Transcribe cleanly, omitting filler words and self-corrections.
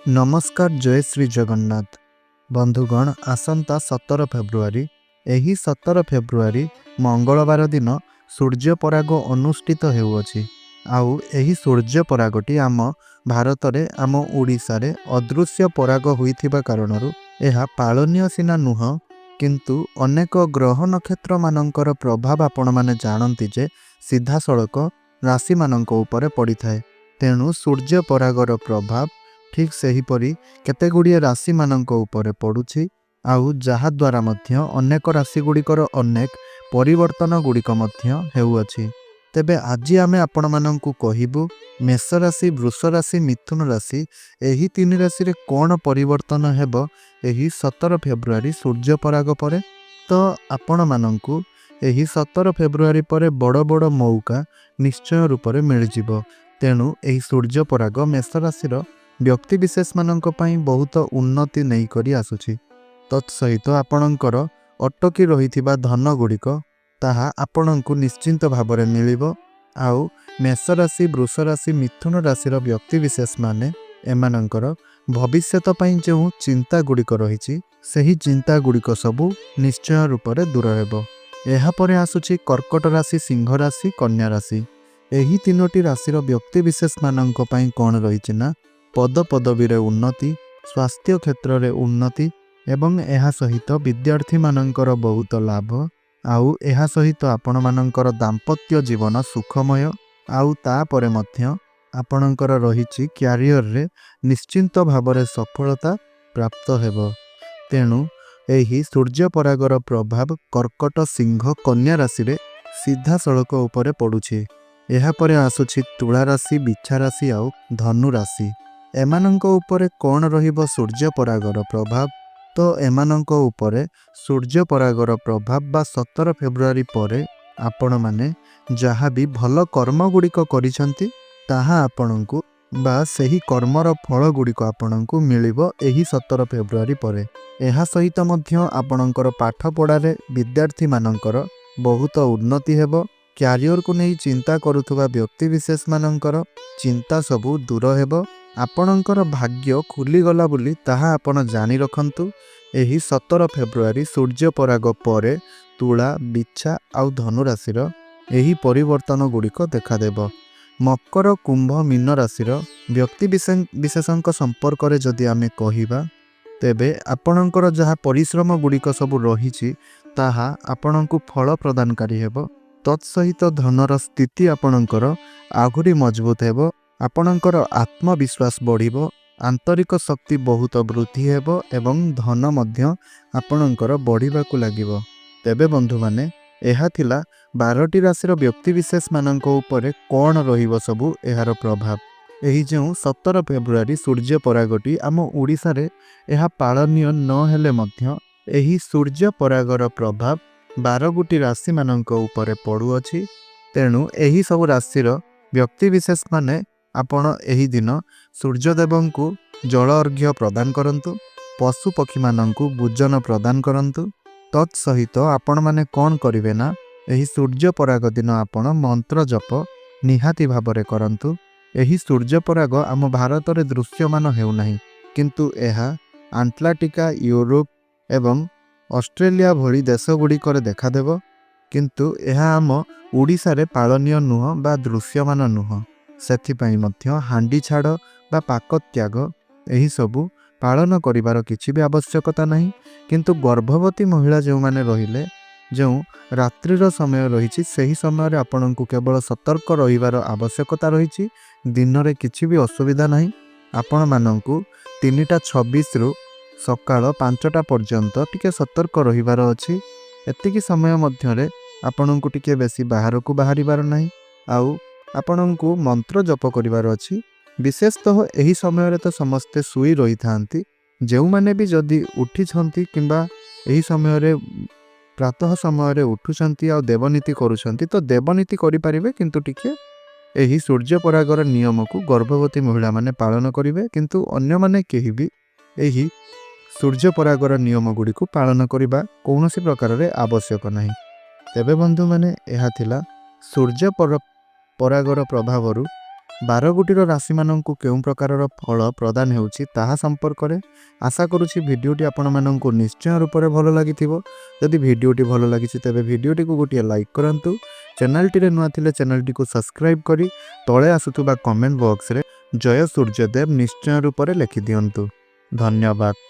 नमस्कार जय श्री जगन्नाथ बंधुगण आसंता 17 फेब्रुआरी एही 17 फेब्रुआरी मंगलवार दिन सूर्य पराग अनुष्ठित हेउअछि। आउ एही सूर्य परागटी आम भारत रे आम ओडिशा रे अदृश्य पराग होइथिबा कारणरु एहा पालनीय सिना नुह, किंतु अनेक ग्रह नक्षत्र मानकर प्रभाव आपण माने जानती जे सीधा सड़क राशि मानक उपरे पड़ी थाए। तेणु सूर्य परागर प्रभाव ठीक सेहीपरि केते गुड़िए राशि मानक उपरे पड़ुछि, आउ जहा द्वारा मध्य अनेक राशि गुड़िकर अनेक परिवर्तन गुड़िक मध्य हेउअछि। तेबे आज आमे आपण मानंकु कहिबु मेष राशि, वृष राशि, मिथुन राशि एही तीन राशि रे कोन परिवर्तन हेबो एही 17 फेब्रुआरी सूर्य पराग परे। तो आपण मानंकु एही 17 फेब्रुआरी परे बड़ बड़ मौका निश्चय रूप में मिल जिवो। तेणु एही सूर्य पराग मेष राशि व्यक्ति विशेष मानक पई बहुत उन्नति नहीं करी आसुछि। तत्सहित आपणकर अटकी रहिथिबा धन गुड़िक ताहा आपणंकु निश्चिंत भाବରେ मिलिबो। आउ मेष राशि, वृष राशि, मिथुन राशि व्यक्ति विशेष माने एमानंकर भविष्यत पई जो चिंता गुड़िक रहिछि सेही चिंता गुड़िक सबु निश्चय रूप में दूर हेबो। एहा परे आसुछि कर्कट राशि, सिंह राशि, कन्या राशि। एही तीनोटी राशि व्यक्ति विशेष मानक पई कोन रहिछि ना पद पदवी रे उन्नति, स्वास्थ्य क्षेत्र रे उन्नति एवं एहा सहित विद्यार्थी मानकर बहुत लाभ। आउ एहा सहित आपण मानकर दाम्पत्य जीवन सुखमय। आउ ता परे मध्य आपणकर रहिछि क्यारियर रे निश्चिंत भाବରେ सफलता प्राप्त हेबो। तेणु एही सूर्य परागर प्रभाव कर्कट, सिंह, कन्या राशि रे सीधा सड़क उपरे पड़ुछि। एहा परे आसुछि तुला राशि, बिछा राशि आउ धनु राशि। एमानंक उपरे कौन रहिबो सूर्य परागर प्रभाव? तो एमानंक उपरे सूर्य परागर प्रभाव बा 17 फेब्रुआरी परे आपण माने जहाँ भी भल कर्म गुड़िक करिसंती ताहा आपणंकु बा सही कर्मर फल गुड़िक आपणंकु मिलिबो एही 17 फेब्रुआरी परे। एहा सहित मध्य आपणंकर पाठ पढ़ारे विद्यार्थी मानंकर बहुत उन्नति हेबो। क्यारियर को नहीं चिंता करुथुबा व्यक्ति विशेष मानंकर चिंता सबु दूर हेबो। आपणंकर भाग्य खुली गला बुली ताहा आपण जानी रखंतु। एही 17 फेब्रुआरी सूर्य पराग परे तुला, बिछा आउ धनु राशि एही परिवर्तन गुड़िक देखा देबो। मकर, कुंभ, मीन राशि व्यक्ति विशेषंक संपर्क रे जदि आमे कहिबा तेबे आपणंकर जहा परिश्रम गुड़िक सबु रहिछि ताहा आपणंकु फल प्रदानकारी हेबो। तत्सहित धनर स्थिति आपणंकर आहुरी मजबूत हेबो। आपणंकर आत्मविश्वास बढ़िबो, आंतरिक शक्ति बहुत वृद्धि हेबो एवं धन मध्य आपणंकर बढ़िबाकु लागिबो। तेबे बंधु माने एहा थिला 12टी राशिर व्यक्ति विशेष मानक उपरे कोन रहिबो सबु एहार प्रभाव। एही जो 17 फेब्रुआरी सूर्य परागटी आम ओडिशा रे एहा पालनीय न हेले मध्य एही सूर्य परागर प्रभाव 12 गोटी राशि मानक उपरे पड़ुअछि। तेणु एही सब राशिर व्यक्ति विशेष माने आपण एही दिन सूर्यदेव को जल अर्घ्य प्रदान करंतु, पशु पक्षी मानंकु भोजन प्रदान करंतु। तत्सहित आपण माने कौन करिवे ना एही सूर्य पराग दिन आपण मंत्र जप निहाती भाबरे करंतु। एही सूर्य पराग आम भारत रे दृश्यमान हेउ नाही, किंतु एहा आंटार्कटिका, यूरोप एवं ऑस्ट्रेलिया भली देश गुड़िकर देखा देबो। किंतु एहा आम ओडिशा रे पालनीय नुह बा दृश्यमान नुह। सेथिपाई मध्य हांडी छाड़ बा पाक त्याग एही सबु पालन करिवार किछि भी आवश्यकता नहीं। किंतु गर्भवती महिला जो माने रहिले जो रात्रिर समय रहिछि सेही समय रे आपणंकु केवल सतर्क रहिवार आवश्यकता रहिछि। दिन रे किछि भी असुविधा नहीं। आपण मानंकु 3:26 रु सकाळ 5टा पर्यंत टिके सतर्क रहिवार अछि। एतिकी समय मध्य रे आपणंकु टिके बेसी बाहर को बाहरिवार नहीं। आउ आपणंकु मंत्र जप करिवार अछि। विशेषतः एही समय रे तो समस्ते सुई रही थांती। जेउ माने भी जदि उठी छंती किंबा एही समय रे प्रातः समय रे उठुछंती आ देवनीति करूछंती तो देवनीति करि परिबे, किंतु टिके एही सूर्य परागर नियम को गर्भवती महिला माने पालन करिवे। किंतु अन्य माने केही भी एही सूर्य परागर नियम गुडी को पालन करिबा कोनोसी प्रकार रे आवश्यक नाही। तेबे बंधु माने एहा थिला सूर्य परागर प्रभावरु ବାରଗୋଟିର ରାଶିମାନଙ୍କୁ କେଉଁ ପ୍ରକାରର ଫଳ ପ୍ରଦାନ ହେଉଛି ତାହା ସମ୍ପର୍କରେ ଆଶା କରୁଛି ଭିଡ଼ିଓଟି ଆପଣମାନଙ୍କୁ ନିଶ୍ଚୟ ରୂପରେ ଭଲ ଲାଗିଥିବ। ଯଦି ଭିଡ଼ିଓଟି ଭଲ ଲାଗିଛି ତେବେ ଭିଡ଼ିଓଟିକୁ ଗୋଟିଏ ଲାଇକ୍ କରନ୍ତୁ। ଚ୍ୟାନେଲଟିରେ ନୂଆ ଥିଲେ ଚ୍ୟାନେଲଟିକୁ ସବସ୍କ୍ରାଇବ୍ କରି ତଳେ ଆସୁଥିବା କମେଣ୍ଟ ବକ୍ସରେ ଜୟ ସୂର୍ଯ୍ୟଦେବ ନିଶ୍ଚୟ ରୂପରେ ଲେଖିଦିଅନ୍ତୁ। ଧନ୍ୟବାଦ।